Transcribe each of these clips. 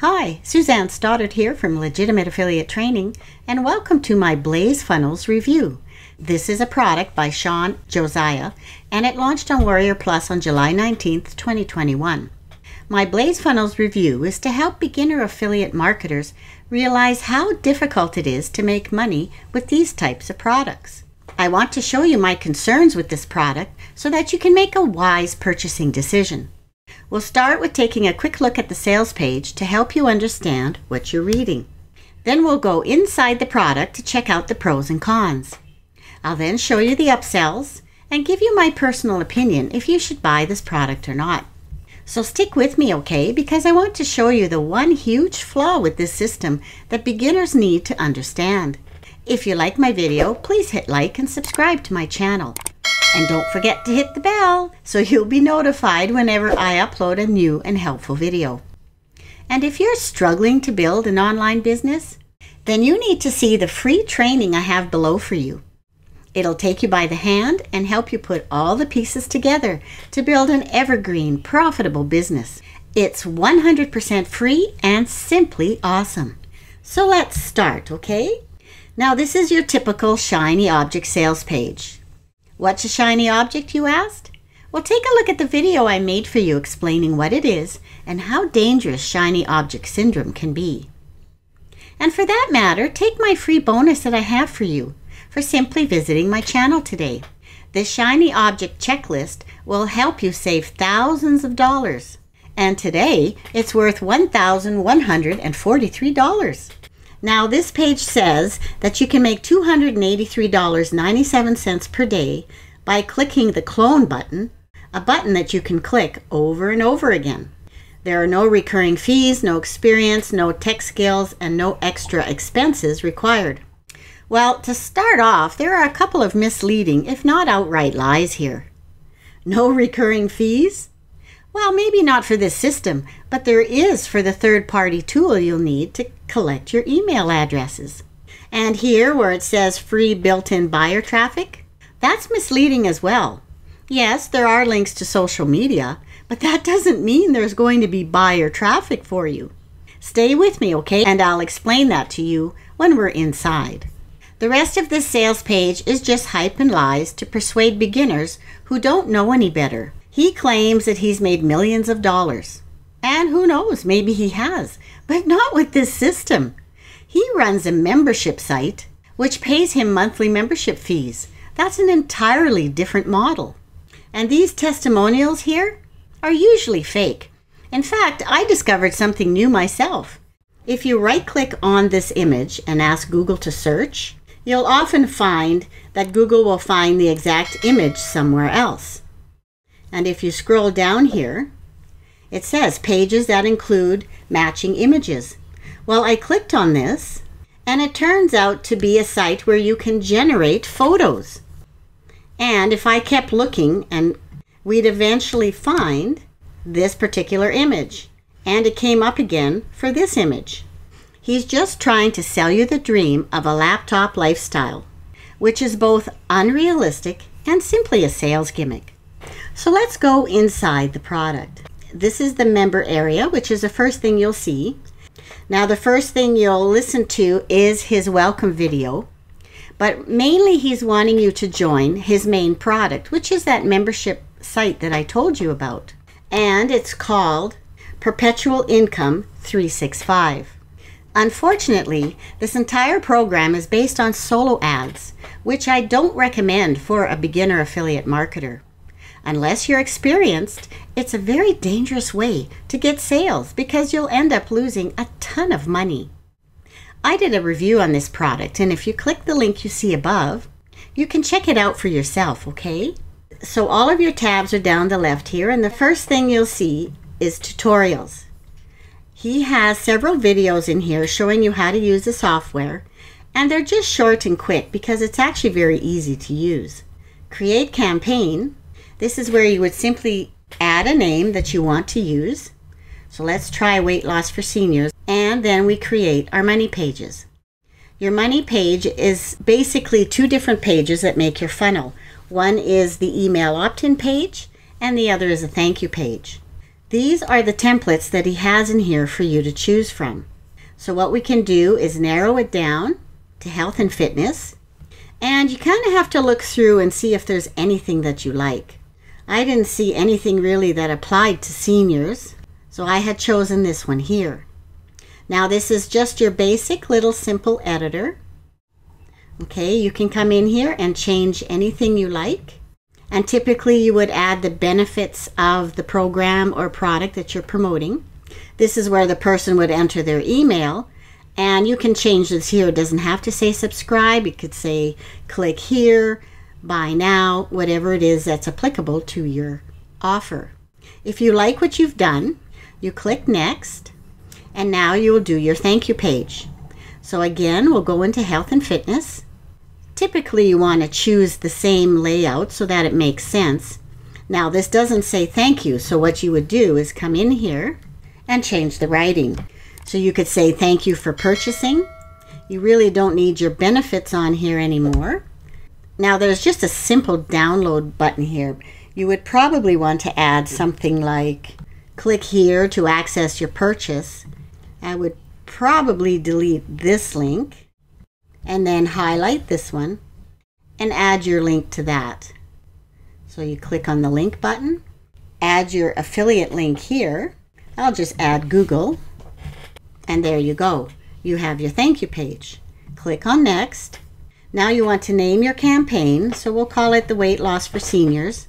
Hi, Suzanne Stoddard here from Legitimate Affiliate Training, and welcome to my Blaze Funnels review. This is a product by Sean Josiah, and it launched on Warrior Plus on July 19th, 2021. My Blaze Funnels review is to help beginner affiliate marketers realize how difficult it is to make money with these types of products. I want to show you my concerns with this product so that you can make a wise purchasing decision. We'll start with taking a quick look at the sales page to help you understand what you're reading. Then we'll go inside the product to check out the pros and cons. I'll then show you the upsells and give you my personal opinion if you should buy this product or not. So stick with me, okay? Because I want to show you the one huge flaw with this system that beginners need to understand. If you like my video, please hit like and subscribe to my channel. And don't forget to hit the bell so you'll be notified whenever I upload a new and helpful video. And if you're struggling to build an online business, then you need to see the free training I have below for you. It'll take you by the hand and help you put all the pieces together to build an evergreen, profitable business. It's 100% free and simply awesome. So let's start, okay? Now this is your typical shiny object sales page. What's a shiny object, you asked? Well, take a look at the video I made for you explaining what it is and how dangerous shiny object syndrome can be. And for that matter, take my free bonus that I have for you for simply visiting my channel today. This shiny object checklist will help you save thousands of dollars. And today, it's worth $1,143. Now, this page says that you can make $283.97 per day by clicking the clone button, a button that you can click over and over again. There are no recurring fees, no experience, no tech skills, and no extra expenses required. Well, to start off, there are a couple of misleading, if not outright lies here. No recurring fees? Well, maybe not for this system, but there is for the third-party tool you'll need to collect your email addresses. And here where it says free built-in buyer traffic, that's misleading as well. Yes, there are links to social media, but that doesn't mean there's going to be buyer traffic for you. Stay with me, okay? And I'll explain that to you when we're inside. The rest of this sales page is just hype and lies to persuade beginners who don't know any better. He claims that he's made millions of dollars. And who knows, maybe he has, but not with this system. He runs a membership site, which pays him monthly membership fees. That's an entirely different model. And these testimonials here are usually fake. In fact, I discovered something new myself. If you right-click on this image and ask Google to search, you'll often find that Google will find the exact image somewhere else. And if you scroll down here, it says pages that include matching images. Well, I clicked on this, and it turns out to be a site where you can generate photos. And if I kept looking, and we'd eventually find this particular image. And it came up again for this image. He's just trying to sell you the dream of a laptop lifestyle, which is both unrealistic and simply a sales gimmick. So let's go inside the product. This is the member area, which is the first thing you'll see. Now, the first thing you'll listen to is his welcome video, but mainly he's wanting you to join his main product, which is that membership site that I told you about. And it's called Perpetual Income 365. Unfortunately, this entire program is based on solo ads, which I don't recommend for a beginner affiliate marketer. Unless you're experienced, it's a very dangerous way to get sales because you'll end up losing a ton of money. I did a review on this product, and if you click the link you see above, you can check it out for yourself, okay? So all of your tabs are down the left here, and the first thing you'll see is tutorials. He has several videos in here showing you how to use the software, and they're just short and quick because it's actually very easy to use. Create campaign. This is where you would simply add a name that you want to use. So let's try weight loss for seniors. And then we create our money pages. Your money page is basically two different pages that make your funnel. One is the email opt-in page and the other is a thank you page. These are the templates that he has in here for you to choose from. So what we can do is narrow it down to health and fitness. And you kind of have to look through and see if there's anything that you like. I didn't see anything really that applied to seniors, so I had chosen this one here. Now this is just your basic little simple editor. Okay, you can come in here and change anything you like. And typically you would add the benefits of the program or product that you're promoting. This is where the person would enter their email, and you can change this here. It doesn't have to say subscribe. You could say click here, buy now, whatever it is that's applicable to your offer. If you like what you've done, you click next, and now you will do your thank you page. So again, we'll go into health and fitness. Typically you want to choose the same layout so that it makes sense. Now this doesn't say thank you, so what you would do is come in here and change the writing. So you could say thank you for purchasing. You really don't need your benefits on here anymore. Now there's just a simple download button here. You would probably want to add something like click here to access your purchase. I would probably delete this link and then highlight this one and add your link to that. So you click on the link button, add your affiliate link here. I'll just add Google, and there you go. You have your thank you page. Click on next. Now you want to name your campaign, so we'll call it the Weight Loss for Seniors.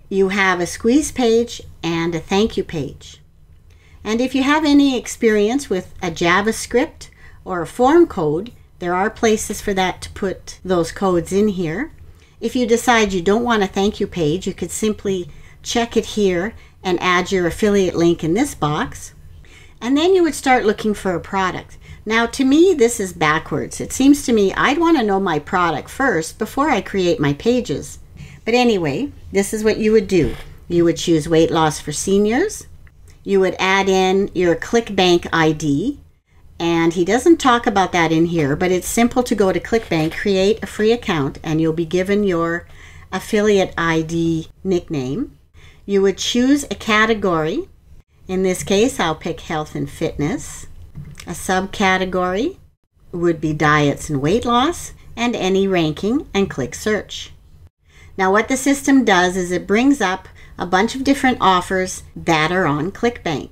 You have a squeeze page and a thank you page. And if you have any experience with a JavaScript or a form code, there are places for that to put those codes in here. If you decide you don't want a thank you page, you could simply check it here and add your affiliate link in this box. And then you would start looking for a product. Now to me, this is backwards. It seems to me I'd want to know my product first before I create my pages. But anyway, this is what you would do. You would choose Weight Loss for Seniors. You would add in your ClickBank ID. And he doesn't talk about that in here, but it's simple to go to ClickBank, create a free account, and you'll be given your affiliate ID nickname. You would choose a category. In this case, I'll pick health and fitness. A subcategory would be diets and weight loss, and any ranking, and click search. Now what the system does is it brings up a bunch of different offers that are on ClickBank.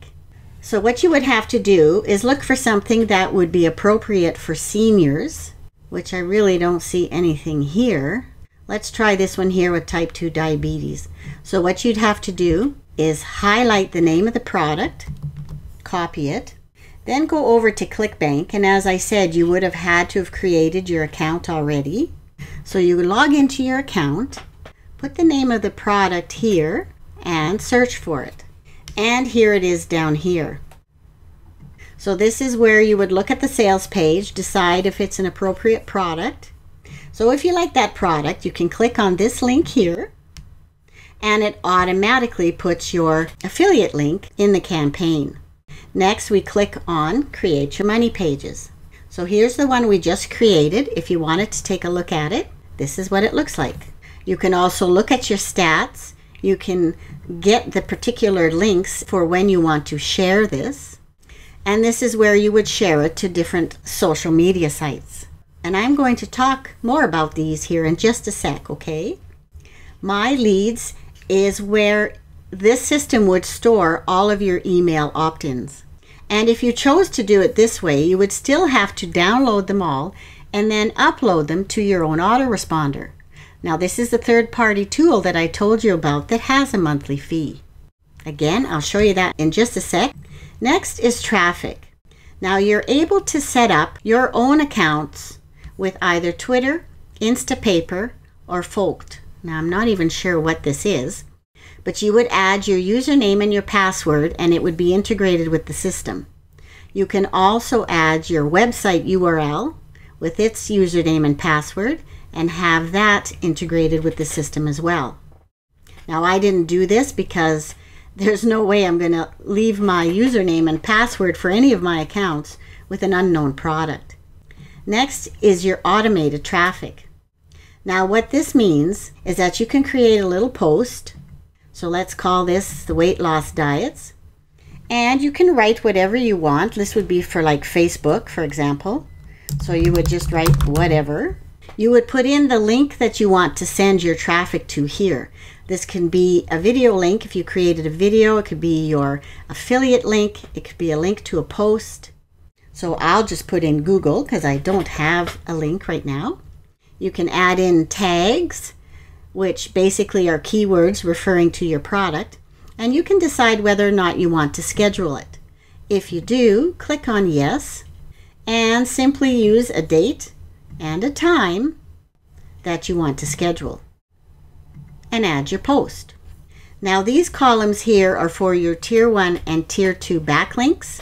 So what you would have to do is look for something that would be appropriate for seniors, which I really don't see anything here. Let's try this one here with type 2 diabetes. So what you'd have to do is highlight the name of the product, copy it, then go over to ClickBank, and as I said, you would have had to have created your account already. So you would log into your account, put the name of the product here, and search for it. And here it is down here. So this is where you would look at the sales page, decide if it's an appropriate product. So if you like that product, you can click on this link here, and it automatically puts your affiliate link in the campaign. Next, we click on Create Your Money Pages. So here's the one we just created. If you wanted to take a look at it, this is what it looks like. You can also look at your stats. You can get the particular links for when you want to share this. And this is where you would share it to different social media sites. And I'm going to talk more about these here in just a sec, okay? My Leads is where this system would store all of your email opt-ins. And if you chose to do it this way, you would still have to download them all and then upload them to your own autoresponder. Now this is the third-party tool that I told you about that has a monthly fee. Again, I'll show you that in just a sec. Next is traffic. Now you're able to set up your own accounts with either Twitter, Instapaper, or Folkt. Now I'm not even sure what this is, but you would add your username and your password and it would be integrated with the system. You can also add your website URL with its username and password and have that integrated with the system as well. Now I didn't do this because there's no way I'm going to leave my username and password for any of my accounts with an unknown product. Next is your automated traffic. Now what this means is that you can create a little post. So let's call this the weight loss diets. And you can write whatever you want. This would be for like Facebook, for example. So you would just write whatever. You would put in the link that you want to send your traffic to here. This can be a video link if you created a video. It could be your affiliate link. It could be a link to a post. So I'll just put in Google because I don't have a link right now. You can add in tags, which basically are keywords referring to your product. And you can decide whether or not you want to schedule it. If you do, click on yes and simply use a date and a time that you want to schedule and add your post. Now these columns here are for your tier 1 and tier 2 backlinks,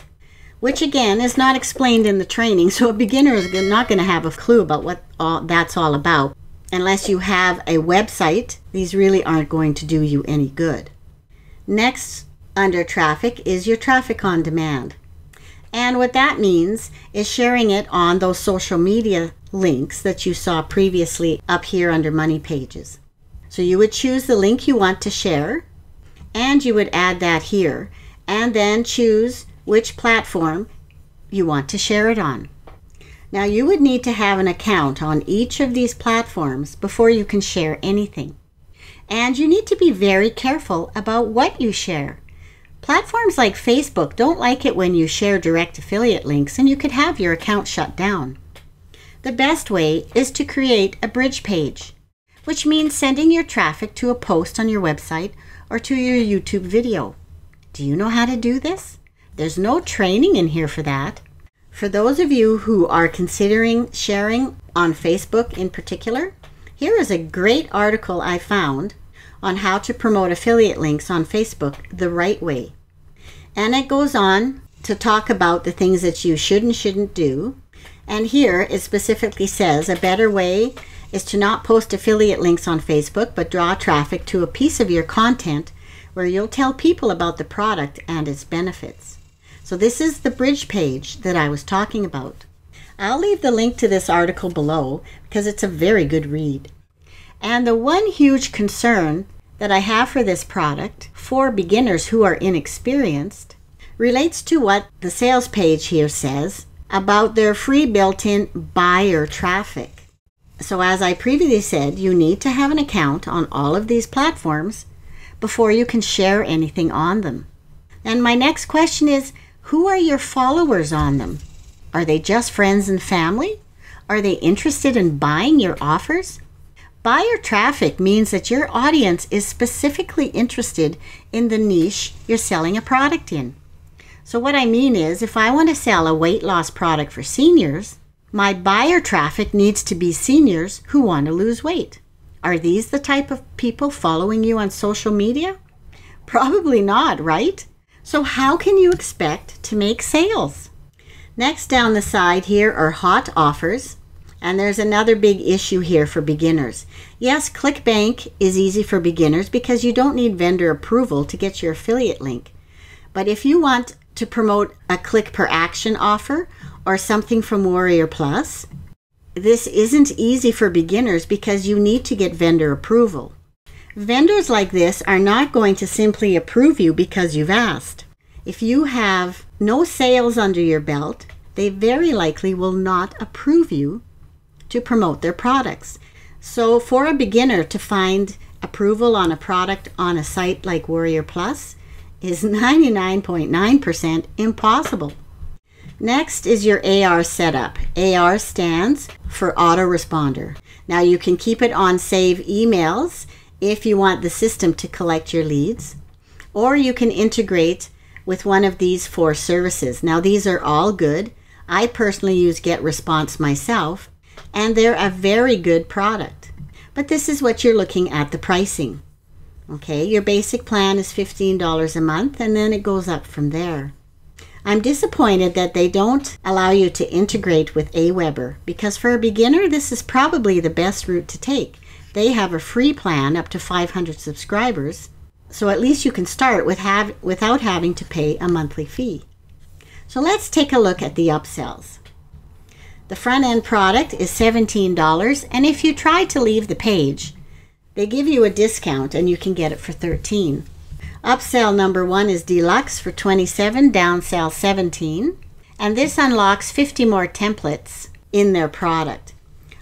which again is not explained in the training, so a beginner is not going to have a clue about what that's all about. Unless you have a website, these really aren't going to do you any good. Next, under traffic, is your traffic on demand. And what that means is sharing it on those social media links that you saw previously up here under Money Pages. So you would choose the link you want to share, and you would add that here, and then choose which platform you want to share it on. Now you would need to have an account on each of these platforms before you can share anything. And you need to be very careful about what you share. Platforms like Facebook don't like it when you share direct affiliate links, and you could have your account shut down. The best way is to create a bridge page, which means sending your traffic to a post on your website or to your YouTube video. Do you know how to do this? There's no training in here for that. For those of you who are considering sharing on Facebook in particular, here is a great article I found on how to promote affiliate links on Facebook the right way. And it goes on to talk about the things that you should and shouldn't do. And here it specifically says a better way is to not post affiliate links on Facebook, but draw traffic to a piece of your content where you'll tell people about the product and its benefits. So this is the bridge page that I was talking about. I'll leave the link to this article below because it's a very good read. And the one huge concern that I have for this product for beginners who are inexperienced relates to what the sales page here says about their free built-in buyer traffic. So as I previously said, you need to have an account on all of these platforms before you can share anything on them. And my next question is, who are your followers on them? Are they just friends and family? Are they interested in buying your offers? Buyer traffic means that your audience is specifically interested in the niche you're selling a product in. So what I mean is, if I want to sell a weight loss product for seniors, my buyer traffic needs to be seniors who want to lose weight. Are these the type of people following you on social media? Probably not, right? So how can you expect to make sales? Next down the side here are hot offers. And there's another big issue here for beginners. Yes, ClickBank is easy for beginners because you don't need vendor approval to get your affiliate link. But if you want to promote a click per action offer or something from Warrior Plus, this isn't easy for beginners because you need to get vendor approval. Vendors like this are not going to simply approve you because you've asked. If you have no sales under your belt, they very likely will not approve you to promote their products. So for a beginner to find approval on a product on a site like Warrior Plus is 99.9% impossible. Next is your AR setup. AR stands for autoresponder. Now you can keep it on save emails if you want the system to collect your leads, or you can integrate with one of these 4 services. Now these are all good. I personally use GetResponse myself, and they're a very good product. But this is what you're looking at the pricing. Okay, your basic plan is $15 a month, and then it goes up from there. I'm disappointed that they don't allow you to integrate with Aweber, because for a beginner, this is probably the best route to take. They have a free plan up to 500 subscribers, so at least you can start without having to pay a monthly fee. So let's take a look at the upsells. The front end product is $17, and if you try to leave the page, they give you a discount and you can get it for $13. Upsell number 1 is Deluxe for $27, downsell $17, and this unlocks 50 more templates in their product.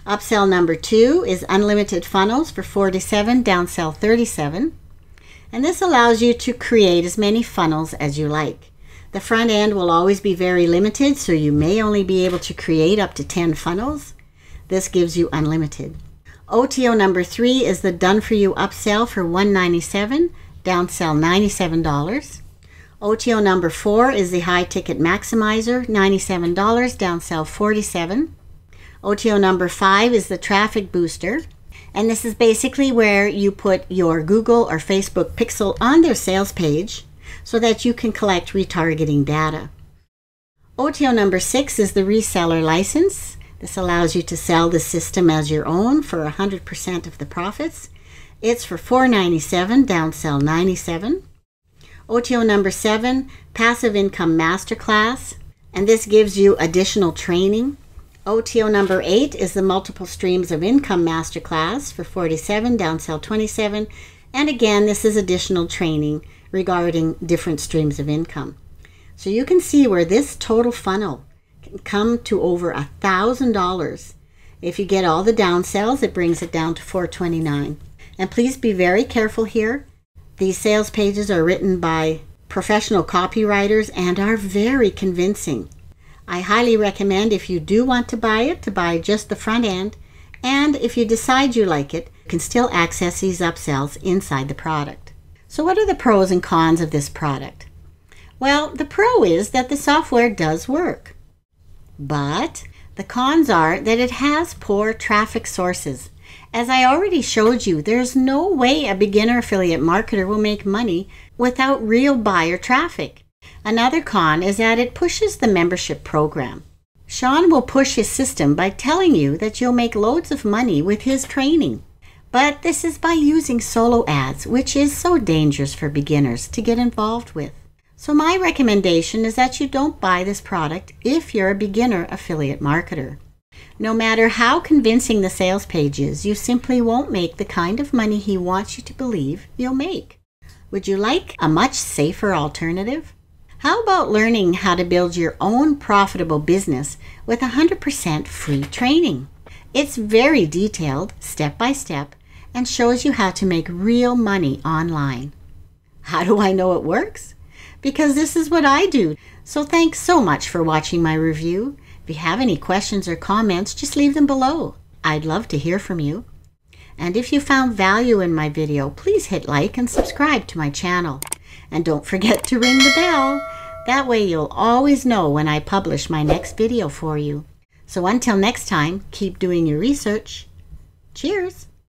Upsell number 2 is Unlimited Funnels for $47, downsell $37, and this allows you to create as many funnels as you like. The front end will always be very limited, so you may only be able to create up to 10 funnels. This gives you unlimited. OTO number 3 is the Done For You upsell for $197, downsell $97. OTO number 4 is the High Ticket Maximizer, $97, downsell $47. OTO number 5 is the Traffic Booster, and this is basically where you put your Google or Facebook pixel on their sales page so that you can collect retargeting data. OTO number 6 is the Reseller License. This allows you to sell the system as your own for 100% of the profits. It's for $497, downsell $97. OTO number 7, Passive Income Masterclass, and this gives you additional training. OTO number 8 is the Multiple Streams of Income Masterclass for $47, downsell $27. And again, this is additional training regarding different streams of income. So you can see where this total funnel can come to over $1,000. If you get all the downsells, it brings it down to $429. And please be very careful here. These sales pages are written by professional copywriters and are very convincing. I highly recommend, if you do want to buy just the front end, and if you decide you like it, you can still access these upsells inside the product. So what are the pros and cons of this product? Well, the pro is that the software does work, but the cons are that it has poor traffic sources. As I already showed you, there's no way a beginner affiliate marketer will make money without real buyer traffic. Another con is that it pushes the membership program. Sean will push his system by telling you that you'll make loads of money with his training. But this is by using solo ads, which is so dangerous for beginners to get involved with. So my recommendation is that you don't buy this product if you're a beginner affiliate marketer. No matter how convincing the sales page is, you simply won't make the kind of money he wants you to believe you'll make. Would you like a much safer alternative? How about learning how to build your own profitable business with 100% free training? It's very detailed, step by step, and shows you how to make real money online. How do I know it works? Because this is what I do. So thanks so much for watching my review. If you have any questions or comments, just leave them below. I'd love to hear from you. And if you found value in my video, please hit like and subscribe to my channel. And don't forget to ring the bell. That way you'll always know when I publish my next video for you. So until next time, keep doing your research. Cheers!